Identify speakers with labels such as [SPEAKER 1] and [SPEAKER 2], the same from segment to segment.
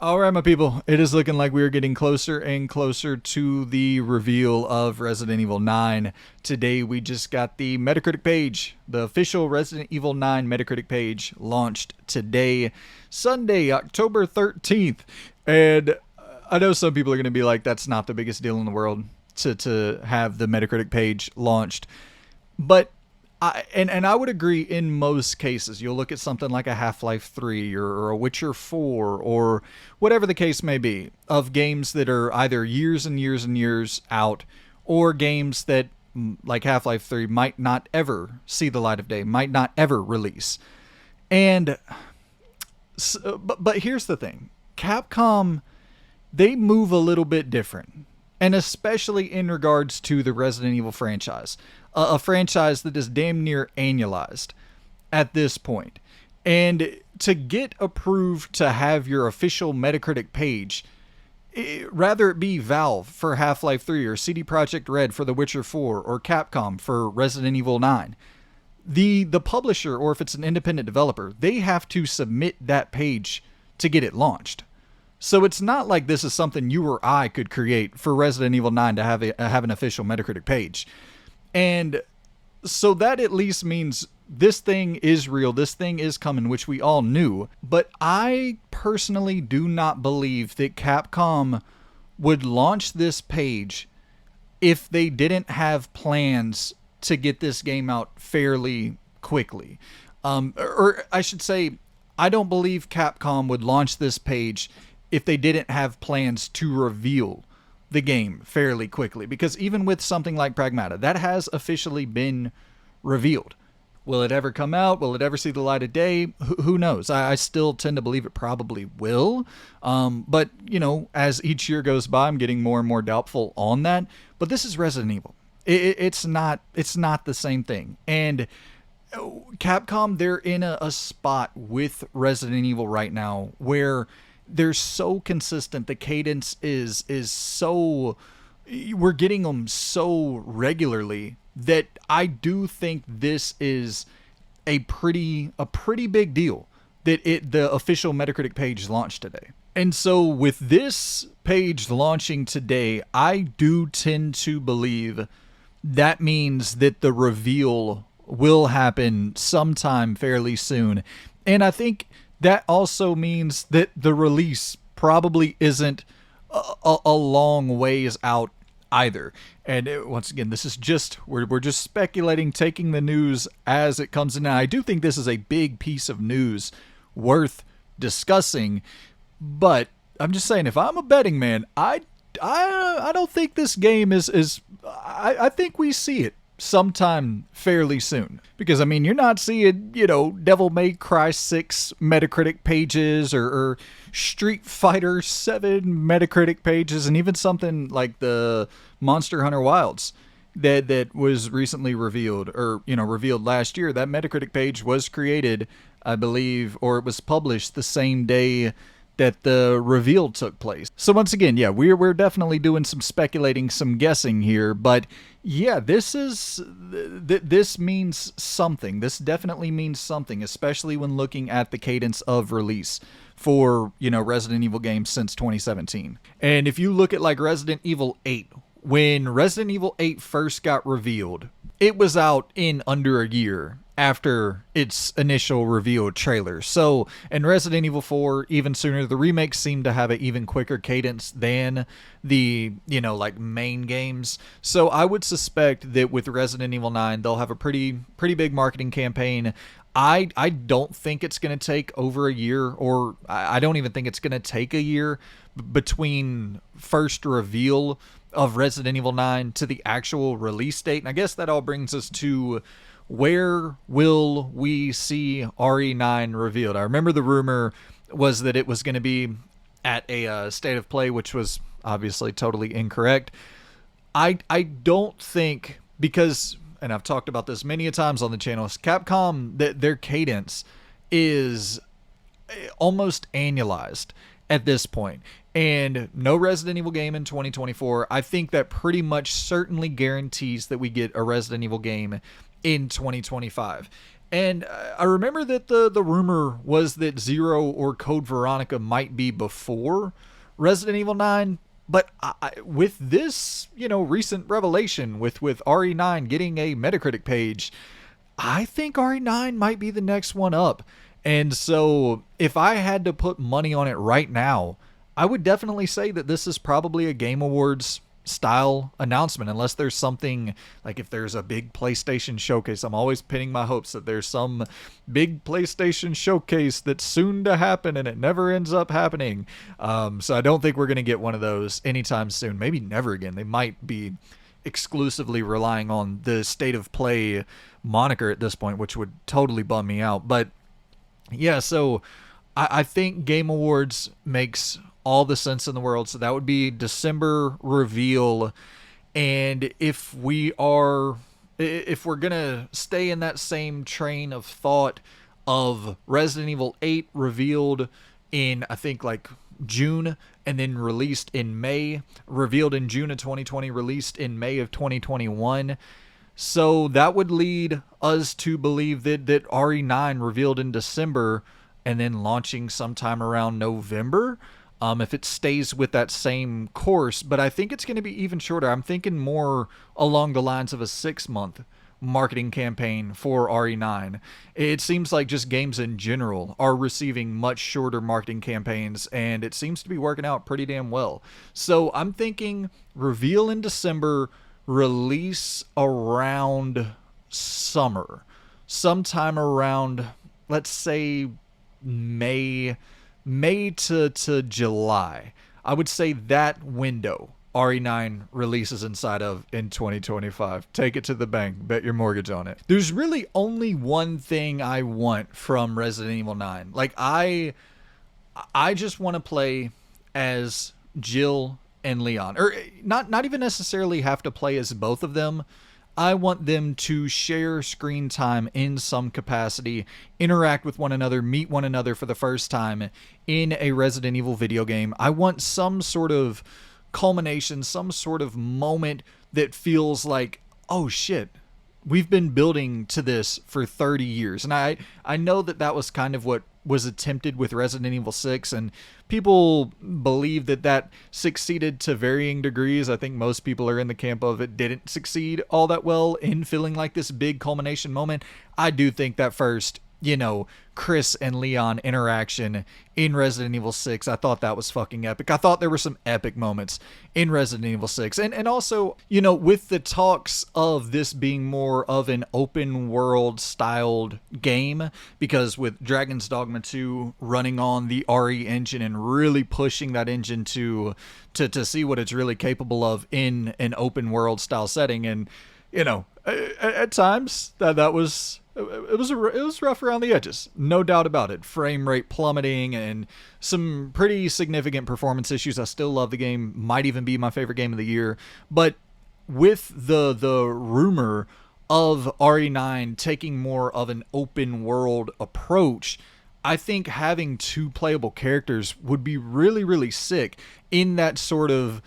[SPEAKER 1] All right, my people, it is looking like we are getting closer and closer to the reveal of Resident Evil 9. Today, we just got the Metacritic page. The official Resident Evil 9 Metacritic page launched today, Sunday, October 13th. And I know some people are going to be like, that's not the biggest deal in the world to have the Metacritic page launched. But I would agree in most cases. You'll look at something like a Half-Life 3 or a Witcher 4 or whatever the case may be, of games that are either years and years and years out, or games that, like Half-Life 3, might not ever see the light of day, might not ever release. And but here's the thing. Capcom, they move a little bit different, and especially in regards to the Resident Evil franchise. A franchise that is damn near annualized at this point. And to get approved to have your official Metacritic page, rather it be Valve for Half-Life 3 or CD Projekt Red for The Witcher 4 or Capcom for Resident Evil 9, the publisher, or if it's an independent developer, they have to submit that page to get it launched. So it's not like this is something you or I could create for Resident Evil 9 to have an official Metacritic page. And so that at least means this thing is real, this thing is coming, which we all knew. But I personally do not believe that Capcom would launch this page if they didn't have plans to get this game out fairly quickly. Or I should say, I don't believe Capcom would launch this page if they didn't have plans to reveal the game fairly quickly, because even with something like Pragmata, that has officially been revealed. Will it ever come out? Will it ever see the light of day? Who knows? I still tend to believe it probably will. But, you know, as each year goes by, I'm getting more and more doubtful on that. But this is Resident Evil. It's not the same thing. And Capcom, they're in a spot with Resident Evil right now where they're so consistent. The cadence is so, we're getting them so regularly that I do think this is a pretty big deal that the official Metacritic page launched today. And so with this page launching today, I do tend to believe that means that the reveal will happen sometime fairly soon. And I think that also means that the release probably isn't a long ways out either. And once again, this is just, we're just speculating, taking the news as it comes in. And I do think this is a big piece of news worth discussing. But I'm just saying, if I'm a betting man, I don't think this game is I think we see it sometime fairly soon. Because, I mean, you're not seeing, you know, Devil May Cry 6 Metacritic pages or Street Fighter 7 Metacritic pages, and even something like the Monster Hunter Wilds that was recently revealed, or, you know, revealed last year. That Metacritic page was created, I believe, or it was published the same day that the reveal took place. So once again, yeah, we're definitely doing some speculating, some guessing here, but yeah, this means something. This definitely means something, especially when looking at the cadence of release for, you know, Resident Evil games since 2017. And if you look at like Resident Evil 8, when Resident Evil 8 first got revealed, it was out in under a year after its initial reveal trailer. So, in Resident Evil 4, even sooner, the remakes seem to have an even quicker cadence than the, you know, like main games. So I would suspect that with Resident Evil 9, they'll have a pretty big marketing campaign. I don't think it's going to take over a year, or I don't even think it's going to take a year between first reveal of Resident Evil 9 to the actual release date. And I guess that all brings us to, where will we see RE9 revealed? I remember the rumor was that it was going to be at a State of Play, which was obviously totally incorrect. I don't think, because, and I've talked about this many a times on the channel, Capcom, their cadence is almost annualized at this point. And no Resident Evil game in 2024. I think that pretty much certainly guarantees that we get a Resident Evil game in 2025. And I remember that the rumor was that Zero or Code Veronica might be before Resident Evil 9. But with this, recent revelation with RE9 getting a Metacritic page, I think RE9 might be the next one up. And so if I had to put money on it right now, I would definitely say that this is probably a Game Awards style announcement, unless there's something like if there's a big PlayStation showcase. I'm always pinning my hopes that there's some big PlayStation showcase that's soon to happen and it never ends up happening. So I don't think we're going to get one of those anytime soon. Maybe never again. They might be exclusively relying on the State of Play moniker at this point, which would totally bum me out. But yeah, so I think Game Awards makes all the sense in the world. So that would be December reveal. And if we're gonna stay in that same train of thought of Resident Evil 8 revealed in, I think, like June, and then released in May, revealed in June of 2020, released in May of 2021. So that would lead us to believe that RE9 revealed in December and then launching sometime around November, if it stays with that same course. But I think it's going to be even shorter. I'm thinking more along the lines of a 6-month marketing campaign for RE9. It seems like just games in general are receiving much shorter marketing campaigns, and it seems to be working out pretty damn well. So I'm thinking reveal in December, release around summer, sometime around, let's say, May to July. I would say that window RE9 releases inside of in 2025. Take it to the bank. Bet your mortgage on it. There's really only one thing I want from Resident Evil 9. Like, I just want to play as Jill and Leon. Or not even necessarily have to play as both of them. I want them to share screen time in some capacity, interact with one another, meet one another for the first time in a Resident Evil video game. I want some sort of culmination, some sort of moment that feels like, oh shit, we've been building to this for 30 years. And I know that was kind of what was attempted with Resident Evil 6, and people believe that succeeded to varying degrees. I think most people are in the camp of it didn't succeed all that well in feeling like this big culmination moment. I do think that first, Chris and Leon interaction in Resident Evil 6, I thought that was fucking epic. I thought there were some epic moments in Resident Evil 6. And also, with the talks of this being more of an open world styled game, because with Dragon's Dogma 2 running on the RE engine and really pushing that engine to see what it's really capable of in an open world style setting. And, at times that was... It was rough around the edges, no doubt about it. Frame rate plummeting and some pretty significant performance issues. I still love the game, might even be my favorite game of the year. But with the rumor of RE9 taking more of an open world approach, I think having 2 playable characters would be really, really sick in that sort of...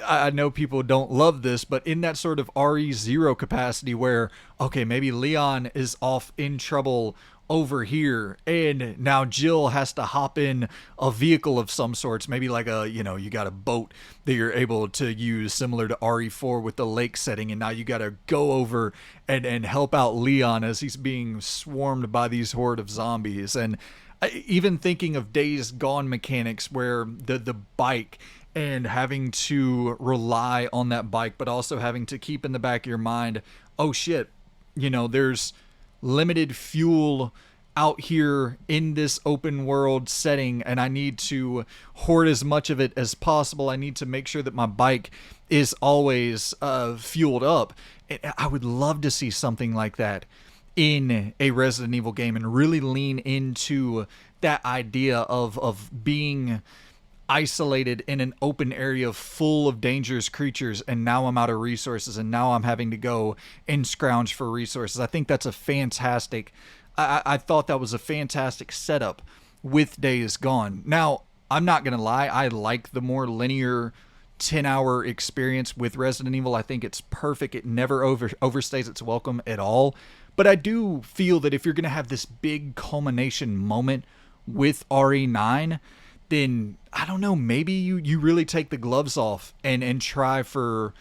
[SPEAKER 1] I know people don't love this, but in that sort of RE0 capacity where, okay, maybe Leon is off in trouble over here, and now Jill has to hop in a vehicle of some sorts, maybe like you got a boat that you're able to use similar to RE4 with the lake setting, and now you got to go over and help out Leon as he's being swarmed by these horde of zombies. And even thinking of Days Gone mechanics where the bike, and having to rely on that bike, but also having to keep in the back of your mind, oh shit, there's limited fuel out here in this open world setting, and I need to hoard as much of it as possible. I need to make sure that my bike is always fueled up. And I would love to see something like that in a Resident Evil game and really lean into that idea of being isolated in an open area full of dangerous creatures, and now I'm out of resources, and now I'm having to go and scrounge for resources. I think that's a fantastic... I thought that was a fantastic setup with Days Gone. Now, I'm not going to lie, I like the more linear 10-hour experience with Resident Evil. I think it's perfect. It never overstays its welcome at all. But I do feel that if you're going to have this big culmination moment with RE9, then I don't know, maybe you really take the gloves off and try for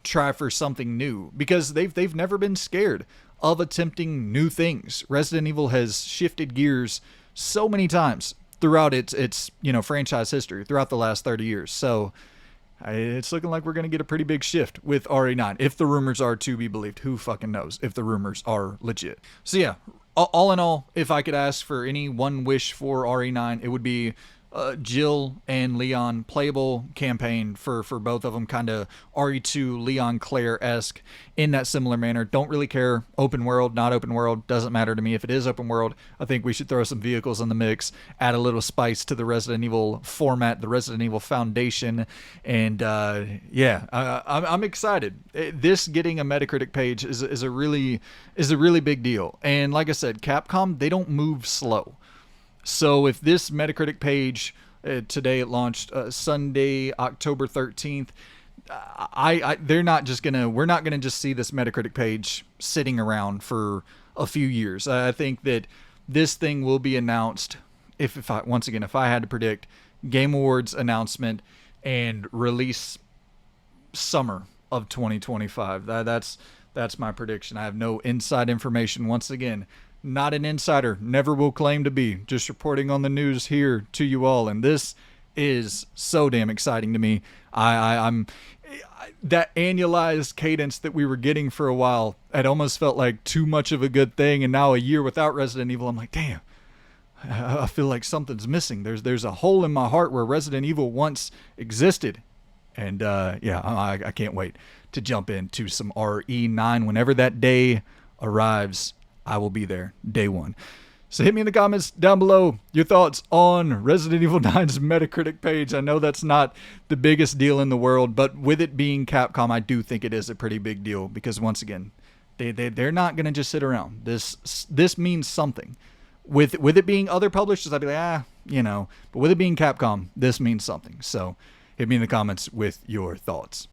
[SPEAKER 1] something new, because they've never been scared of attempting new things. Resident Evil has shifted gears so many times throughout its franchise history throughout the last 30 years. So it's looking like we're going to get a pretty big shift with RE9 if the rumors are to be believed. Who fucking knows if the rumors are legit. So yeah, all in all, if I could ask for any one wish for RE9, it would be Jill and Leon playable campaign for both of them, kind of RE2 Leon Claire-esque in that similar manner. Don't really care open world, not open world, doesn't matter to me. If it is open world, I think we should throw some vehicles in the mix, add a little spice to the Resident Evil format, the Resident Evil Foundation, and I'm excited. This getting a Metacritic page is a really big deal. And like I said, Capcom, they don't move slow. So if this Metacritic page, today it launched Sunday, October 13th, we're not gonna just see this Metacritic page sitting around for a few years. I think that this thing will be announced if I had to predict, Game Awards announcement and release summer of 2025. That's my prediction. I have no inside information. Once again, not an insider, never will claim to be, just reporting on the news here to you all, and this is so damn exciting to me. I'm that annualized cadence that we were getting for a while, it almost felt like too much of a good thing, and now a year without Resident Evil, I'm like, damn, I feel like something's missing. There's a hole in my heart where Resident Evil once existed, and I can't wait to jump into some RE9 whenever that day arrives. I will be there day one. So hit me in the comments down below your thoughts on Resident Evil 9's Metacritic page. I know that's not the biggest deal in the world, but with it being Capcom, I do think it is a pretty big deal, because once again, they're not going to just sit around. This means something. With it being other publishers, I'd be like, but with it being Capcom, this means something. So hit me in the comments with your thoughts.